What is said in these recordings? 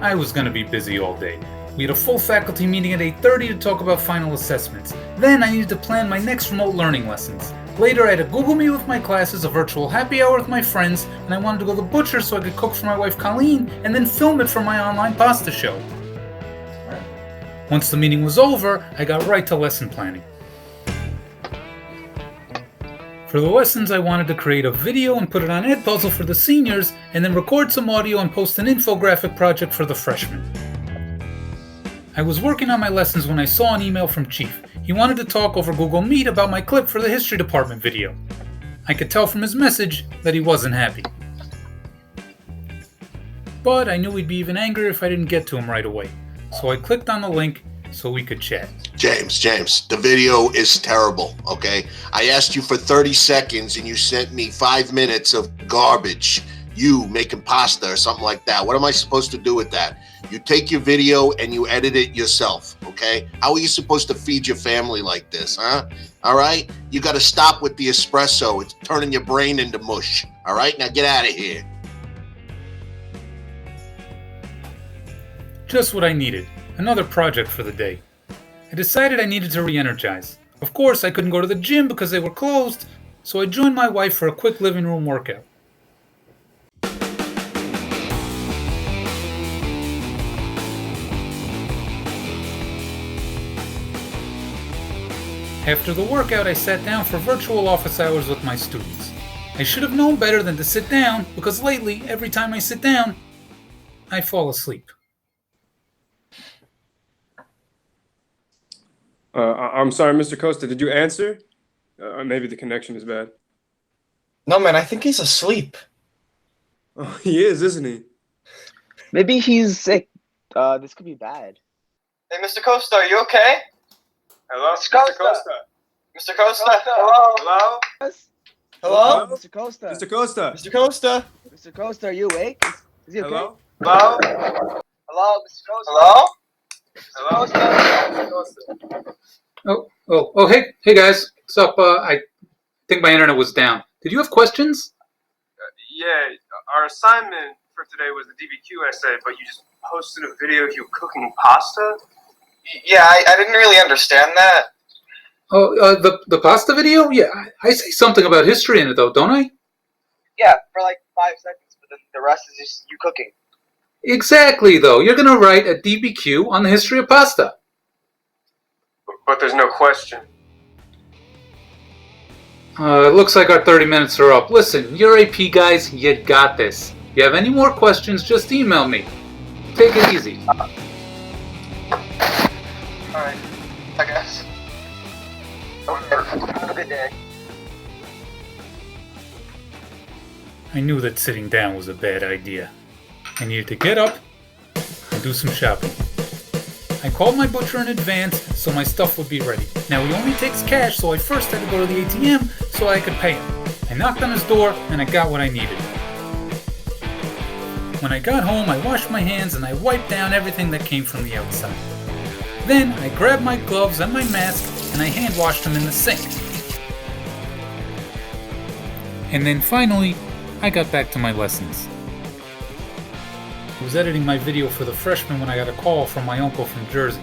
I was going to be busy all day. We had a full faculty meeting at 8:30 to talk about final assessments. Then I needed to plan my next remote learning lessons. Later I had a Google Meet with my classes, a virtual happy hour with my friends, and I wanted to go to the butcher so I could cook for my wife Colleen and then film it for my online pasta show. Once the meeting was over, I got right to lesson planning. For the lessons, I wanted to create a video and put it on Edpuzzle for the seniors, and then record some audio and post an infographic project for the freshmen. I was working on my lessons when I saw an email from Chief. He wanted to talk over Google Meet about my clip for the history department video. I could tell from his message that he wasn't happy. But I knew he'd be even angrier if I didn't get to him right away. So I clicked on the link so we could chat. James, the video is terrible, okay? I asked you for 30 seconds and you sent me 5 minutes of garbage. You making pasta or something like that. What am I supposed to do with that? You take your video and you edit it yourself, okay? How are you supposed to feed your family like this, huh? All right? You got to stop with the espresso. It's turning your brain into mush. All right? Now get out of here. Just what I needed. Another project for the day. I decided I needed to re-energize. Of course, I couldn't go to the gym because they were closed, so I joined my wife for a quick living room workout. After the workout, I sat down for virtual office hours with my students. I should have known better than to sit down, because lately, every time I sit down, I fall asleep. I'm sorry, Mr. Costa, did you answer? Maybe the connection is bad. No, man, I think he's asleep. Oh, he is, isn't he? Maybe he's sick. This could be bad. Hey, Mr. Costa, are you okay? Hello? Mr. Costa? Mr. Costa? Hello? Hello? Hello? Mr. Costa. Mr. Costa? Mr. Costa? Mr. Costa, are you awake? Is he okay? Hello? Hello? Hello, Mr. Costa? Hello? Mr. Costa? Hey guys, what's up? I think my internet was down. Did you have questions? Yeah, our assignment for today was the DBQ essay, but you just posted a video of you cooking pasta? Yeah, I didn't really understand that. The pasta video? Yeah, I say something about history in it though, don't I? Yeah, for like 5 seconds, but then the rest is just you cooking. Exactly though, you're gonna write a DBQ on the history of pasta. But there's no question. It looks like our 30 minutes are up. Listen, you're AP guys, you got this. If you have any more questions, just email me. Take it easy. Alright, I guess. Okay, have a good day. I knew that sitting down was a bad idea. I needed to get up and do some shopping. I called my butcher in advance so my stuff would be ready. Now he only takes cash, so I first had to go to the ATM so I could pay him. I knocked on his door and I got what I needed. When I got home, I washed my hands and I wiped down everything that came from the outside. Then I grabbed my gloves and my mask and I hand washed them in the sink. And then finally, I got back to my lessons. I was editing my video for the freshmen when I got a call from my uncle from Jersey.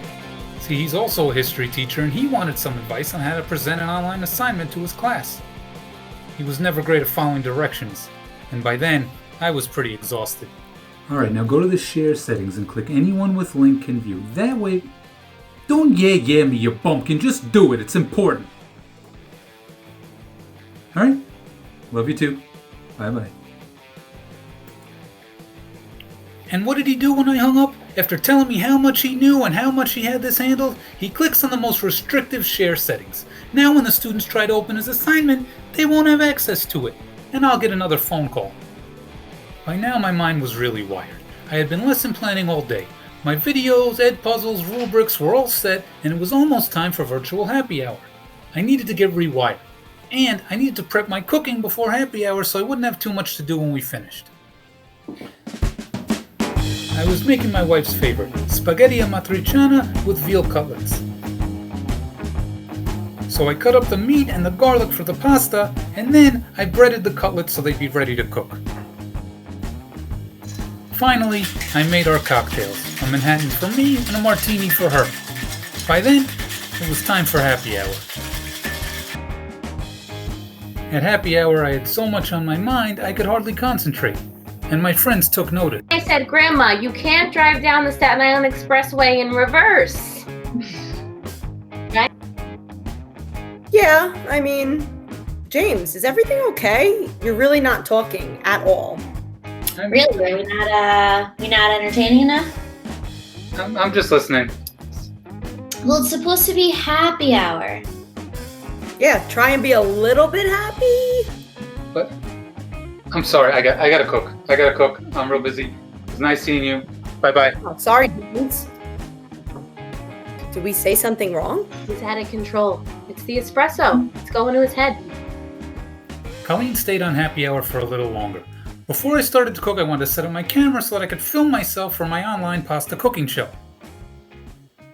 See, he's also a history teacher and he wanted some advice on how to present an online assignment to his class. He was never great at following directions, and by then, I was pretty exhausted. Alright, now go to the share settings and click anyone with link can view. That way, don't yeah me, you bumpkin, just do it, it's important. Alright, love you too. Bye bye. And what did he do when I hung up? After telling me how much he knew and how much he had this handled, he clicks on the most restrictive share settings. Now when the students try to open his assignment, they won't have access to it, and I'll get another phone call. By now my mind was really wired. I had been lesson planning all day. My videos, Edpuzzles, rubrics were all set, and it was almost time for virtual happy hour. I needed to get rewired, and I needed to prep my cooking before happy hour so I wouldn't have too much to do when we finished. I was making my wife's favorite, spaghetti amatriciana with veal cutlets. So I cut up the meat and the garlic for the pasta, and then I breaded the cutlets so they'd be ready to cook. Finally, I made our cocktails, a Manhattan for me and a martini for her. By then, it was time for happy hour. At happy hour, I had so much on my mind I could hardly concentrate, and my friends took notice. I said, Grandma, you can't drive down the Staten Island Expressway in reverse. Right? Yeah, I mean, James, is everything okay? You're really not talking at all. Really? Are we not entertaining enough? I'm just listening. Well, it's supposed to be happy hour. Yeah, try and be a little bit happy. But I'm sorry, I gotta cook. I'm real busy. It was nice seeing you. Bye-bye. Oh, sorry, James. Did we say something wrong? He's out of control. It's the espresso. It's going to his head. Colleen stayed on happy hour for a little longer. Before I started to cook, I wanted to set up my camera so that I could film myself for my online pasta cooking show.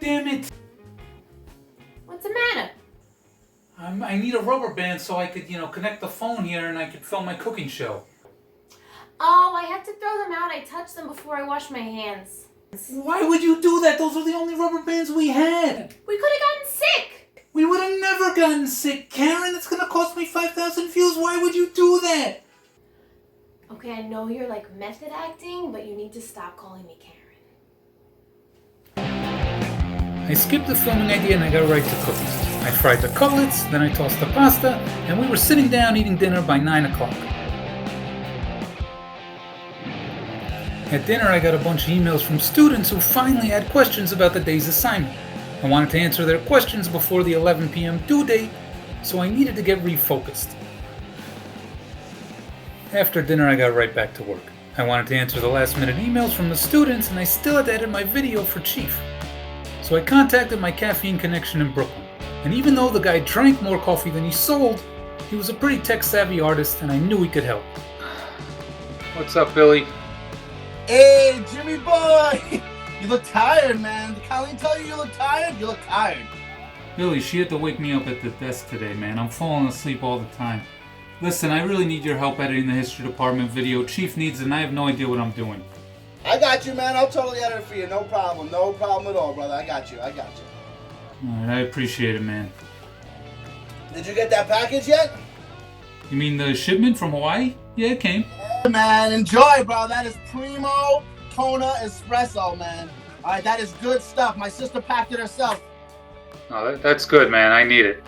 Damn it! What's the matter? I need a rubber band so I could, connect the phone here and I could film my cooking show. Oh, I had to throw them out. I touched them before I washed my hands. Why would you do that? Those are the only rubber bands we had. We could have gotten sick. We would have never gotten sick. Karen, it's going to cost me 5,000 views. Why would you do that? Okay, I know you're like method acting, but you need to stop calling me Karen. I skipped the filming idea and I got right to cooking. I fried the cutlets, then I tossed the pasta, and we were sitting down eating dinner by 9 o'clock. At dinner, I got a bunch of emails from students who finally had questions about the day's assignment. I wanted to answer their questions before the 11 p.m. due date, so I needed to get refocused. After dinner, I got right back to work. I wanted to answer the last-minute emails from the students, and I still had to edit my video for Chief. So I contacted my caffeine connection in Brooklyn. And even though the guy drank more coffee than he sold, he was a pretty tech-savvy artist, and I knew he could help. What's up, Billy? Hey, Jimmy boy! You look tired, man. Did Colleen tell you look tired? You look tired. Billy, she had to wake me up at the desk today, man. I'm falling asleep all the time. Listen, I really need your help editing the history department video. Chief needs it, and I have no idea what I'm doing. I got you, man. I'll totally edit it for you. No problem. No problem at all, brother. I got you. Alright, I appreciate it, man. Did you get that package yet? You mean the shipment from Hawaii? Yeah, it came. Yeah, man. Enjoy, bro. That is Primo Kona Espresso, man. Alright, that is good stuff. My sister packed it herself. Oh, that's good, man. I need it.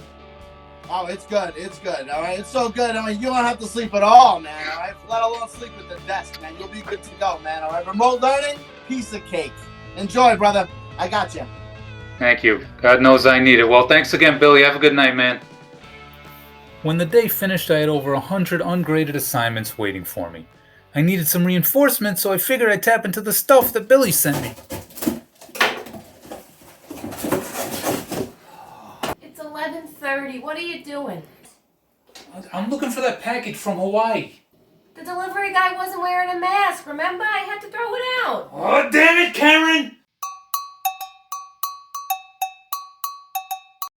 Oh, it's good. It's good. Alright, it's so good. I mean, you don't have to sleep at all, man. Alright, let alone sleep at the desk, man. You'll be good to go, man. Alright, remote learning, piece of cake. Enjoy, brother. I got you. Thank you. God knows I need it. Well, thanks again, Billy. Have a good night, man. When the day finished, I had over 100 ungraded assignments waiting for me. I needed some reinforcement, so I figured I'd tap into the stuff that Billy sent me. It's 11:30. What are you doing? I'm looking for that package from Hawaii. The delivery guy wasn't wearing a mask, remember? I had to throw it out. Oh, damn it, Karen!